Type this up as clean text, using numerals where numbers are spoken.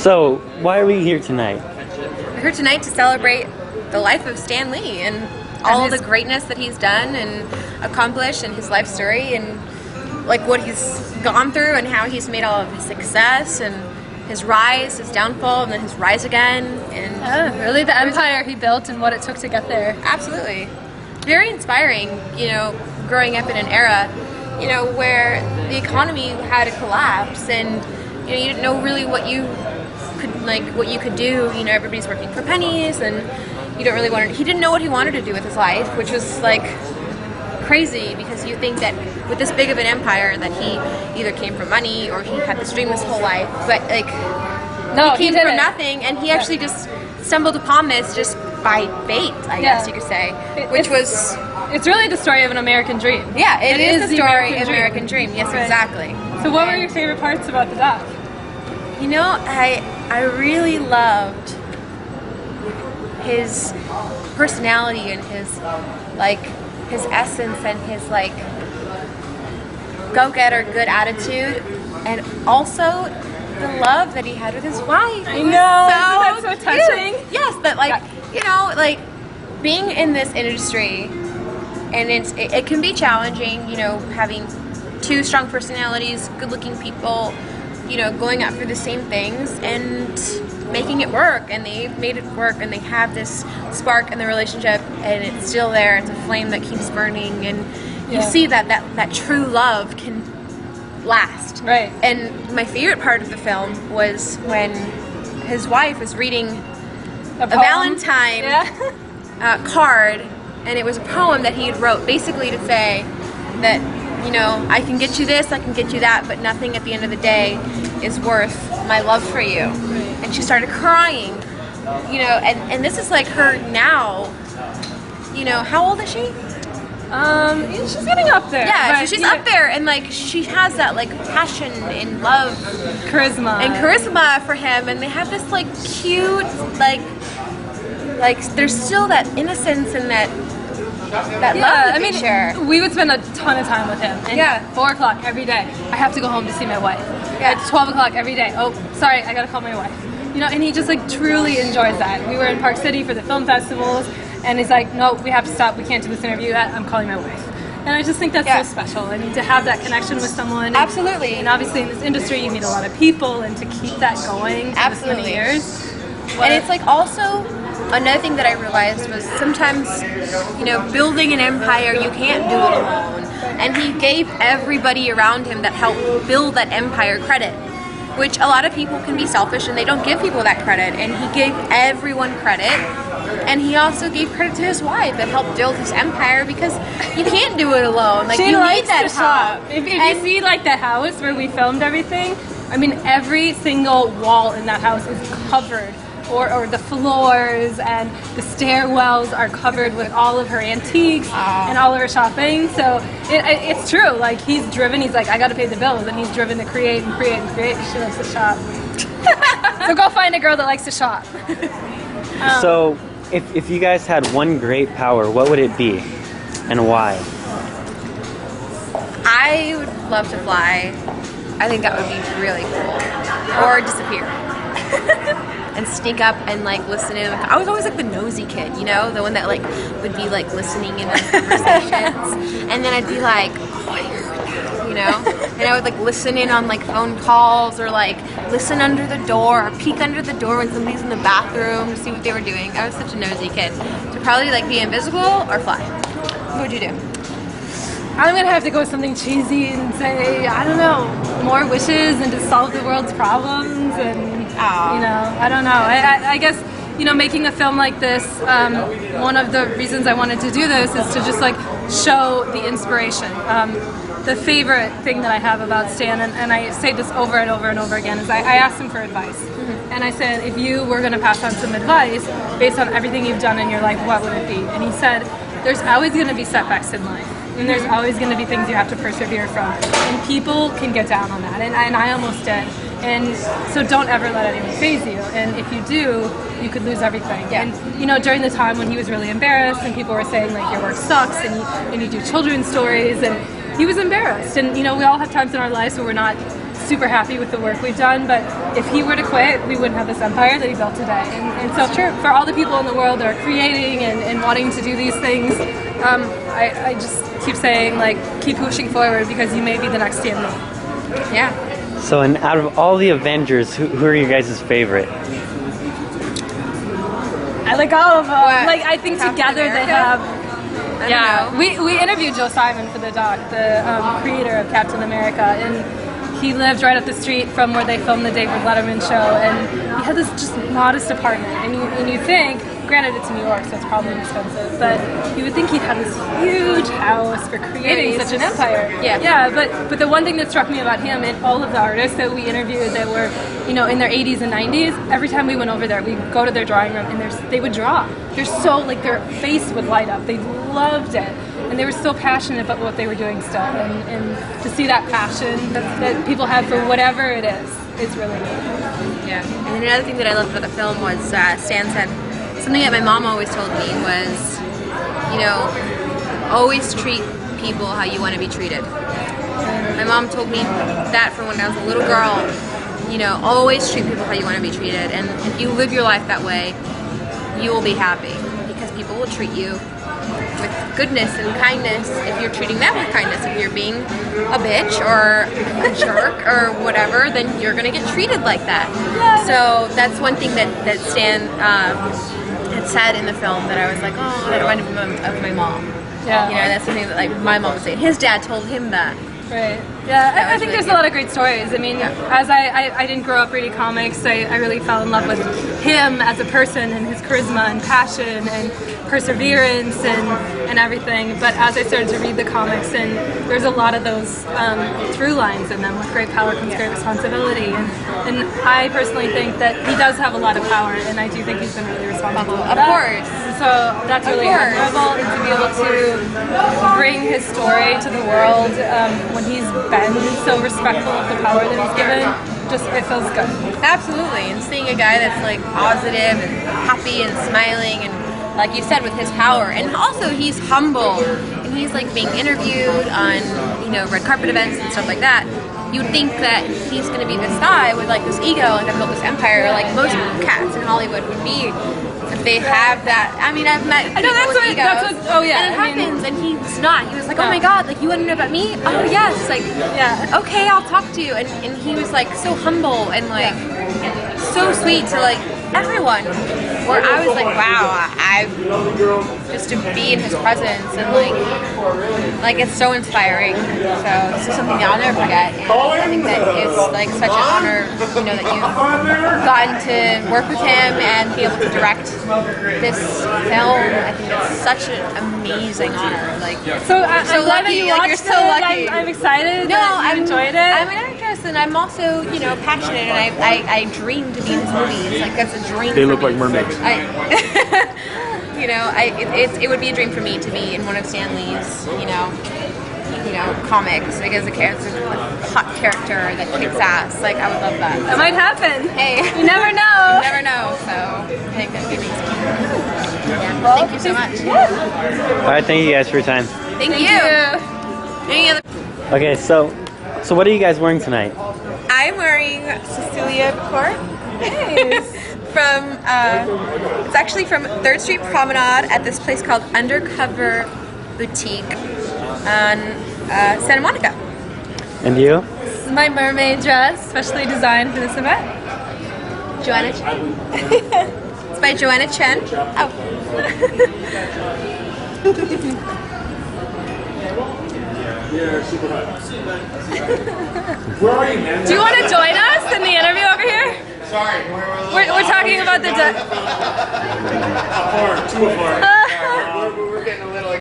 So, why are we here tonight? We're here tonight to celebrate the life of Stan Lee and all the greatness that he's done and accomplished, and his life story, and like what he's gone through and how he's made all of his success and his rise, his downfall, and then his rise again. And really the empire he built and what it took to get there. Absolutely. Very inspiring, growing up in an era, where the economy had a collapse, and you didn't know really what you could do. Everybody's working for pennies, and you don't really he didn't know what he wanted to do with his life, which was like crazy, because you think that with this big of an empire that he either came from money or he had this dream his whole life, but he came from nothing, and he actually just stumbled upon this just by fate, I guess you could say, it's really the story of an American dream. Yeah, it is the story of an American dream. Yes, right. Exactly. So what were your favorite parts about the doc? I really loved his personality and his essence and his go-getter good attitude, and also the love that he had with his wife. I know, isn't that so touching? Cute. Yes, but being in this industry, and it can be challenging, having two strong personalities, good-looking people, going out for the same things and making it work, and they've made it work, and they have this spark in the relationship, and it's still there. It's a flame that keeps burning, and you see that true love can last. Right. And my favorite part of the film was when his wife was reading a Valentine card, and it was a poem that he had wrote basically to say that, I can get you this, I can get you that, but nothing at the end of the day is worth my love for you. Right. And she started crying, and this is like her now, how old is she? She's getting up there. Yeah, so she's up there, and she has that passion and love, charisma for him, and they have this cute there's still that innocence and that love that they share. We would spend a ton of time with him. And 4 o'clock every day, I have to go home to see my wife. Yeah. At 12 o'clock every day, oh, sorry, I gotta call my wife. And he just truly enjoys that. We were in Park City for the film festivals, and he's like, no, we have to stop, we can't do this interview, I'm calling my wife. And I just think that's so special. I mean, to have that connection with someone. Absolutely. And obviously in this industry, you meet a lot of people, and to keep that going for this many years. And it's also, another thing that I realized was sometimes, building an empire, you can't do it alone. And he gave everybody around him that helped build that empire credit, which a lot of people can be selfish and they don't give people that credit. And he gave everyone credit. And he also gave credit to his wife that helped build his empire, because you can't do it alone. She you likes need that to shop. If you see the house where we filmed everything, I mean, every single wall in that house is covered. Or the floors and the stairwells are covered with all of her antiques and all of her shopping. So it's true. He's driven. He's I got to pay the bills, and he's driven to create and create and create. She likes to shop. So go find a girl that likes to shop. So, if you guys had one great power, what would it be, and why? I would love to fly. I think that would be really cool. Or disappear. And sneak up and listen in. I was always the nosy kid, the one that would be listening in on conversations, and then I'd be oh, I heard that, and I would listen in on phone calls, or listen under the door, or peek under the door when somebody's in the bathroom to see what they were doing. I was such a nosy kid. So probably be invisible or fly. What would you do? I'm gonna have to go with something cheesy and say, I don't know, more wishes and to solve the world's problems, and I don't know. I guess making a film like this, one of the reasons I wanted to do this is to just show the inspiration. The favorite thing that I have about Stan, and I say this over and over and over again, is I asked him for advice. Mm-hmm. And I said, if you were gonna pass on some advice based on everything you've done in your life, what would it be? And he said, there's always gonna be setbacks in life. And there's always going to be things you have to persevere from. And people can get down on that. And I almost did. And so don't ever let anyone faze you. And if you do, you could lose everything. Yeah. And during the time when he was really embarrassed and people were saying your work sucks and you do children's stories, and he was embarrassed. And we all have times in our lives where we're not super happy with the work we've done, but if he were to quit, we wouldn't have this empire that he built today. And so for all the people in the world that are creating and wanting to do these things, I just keep saying, like, keep pushing forward, because you may be the next Stan Lee. Yeah. So, and out of all the Avengers, who are you guys' favorite? I like all of them. What? Like, I think Captain together they America? have. I Yeah, don't know. we interviewed Joe Simon for the doc, the creator of Captain America, and he lived right up the street from where they filmed the David Letterman show, and he had this just modest apartment, and you think, granted it's New York, so it's probably expensive, but you would think he'd have this huge house for creating such an empire. Yeah. But the one thing that struck me about him and all of the artists that we interviewed that were, you know, in their 80s and 90s, every time we went over there, we'd go to their drawing room and they would draw. They're so, like, their face would light up. They loved it. And they were so passionate about what they were doing still. And to see that passion that people have for whatever it is, it's really neat. Yeah. And then another thing that I loved about the film was Stan said, something that my mom always told me was, you know, always treat people how you want to be treated. My mom told me that from when I was a little girl. You know, always treat people how you want to be treated. And if you live your life that way, you will be happy, because people will treat you with goodness and kindness if you're treating them with kindness. If you're being a bitch or a jerk or whatever, then you're going to get treated like that. So that's one thing that Stan had said in the film that I was like, oh, that reminded me of my mom. Yeah. You know, that's something that, like, my mom would say. His dad told him that. Right. Yeah, I was think really there's good. a lot of great stories. I mean, as I didn't grow up reading comics, I really fell in love with him as a person and his charisma and passion and perseverance and everything. But as I started to read the comics, and there's a lot of those through lines in them. With great power comes great responsibility. And I personally think that he does have a lot of power, and I do think he's been really responsible. Of course. So that's really course. admirable, and to be able to bring his story to the world when he's been so respectful of the power that he's given, just, it feels good. Absolutely, and seeing a guy that's, like, positive and happy and smiling, and like you said, with his power, and also he's humble, and he's, like, being interviewed on, you know, red carpet events and stuff like that. You'd think that he's going to be this guy with, like, this ego and build this empire, like most cats in Hollywood would be. If they have that, I mean, I've met people with egos, oh yeah, and it happens, and he's not. He was like, oh my god, like, you want to know about me? Oh yes, like, Yeah. okay, I'll talk to you. And he was, like, so humble and, like, so sweet to, like, everyone. Where I was like, wow, I just to be in his presence, and, like it's so inspiring. So this is something that I'll never forget. And I think that it's, like, such an honor, you know, that you've gotten to work with him and be able to direct this film. I think it's such an amazing honor. Like, So I'm so glad that lucky, you like, watched you're so it. lucky. I'm excited. no, that you enjoyed it. I'm an actress, and I'm also, you know, passionate, and I dream to be in his movies. Like, that's a dream. They for look me. like mermaids. You know, it would be a dream for me to be in one of Stan Lee's, you know, comics, because it's a hot character that kicks ass. Like, I would love that. It might happen. Hey, You never know. you never know. So I think that'd be amazing. Yeah. Well, thank you so much. All right, thank you guys for your time. Thank you. Any other? Okay, so what are you guys wearing tonight? I'm wearing Cecilia Court. From it's actually from 3rd Street Promenade at this place called Undercover Boutique on Santa Monica. And you? This is my mermaid dress, specially designed for this event. Joanna Chen. It's by Joanna Chen. Oh. Do you want to join us in the interview over here? Sorry, We're talking about the. Two or four.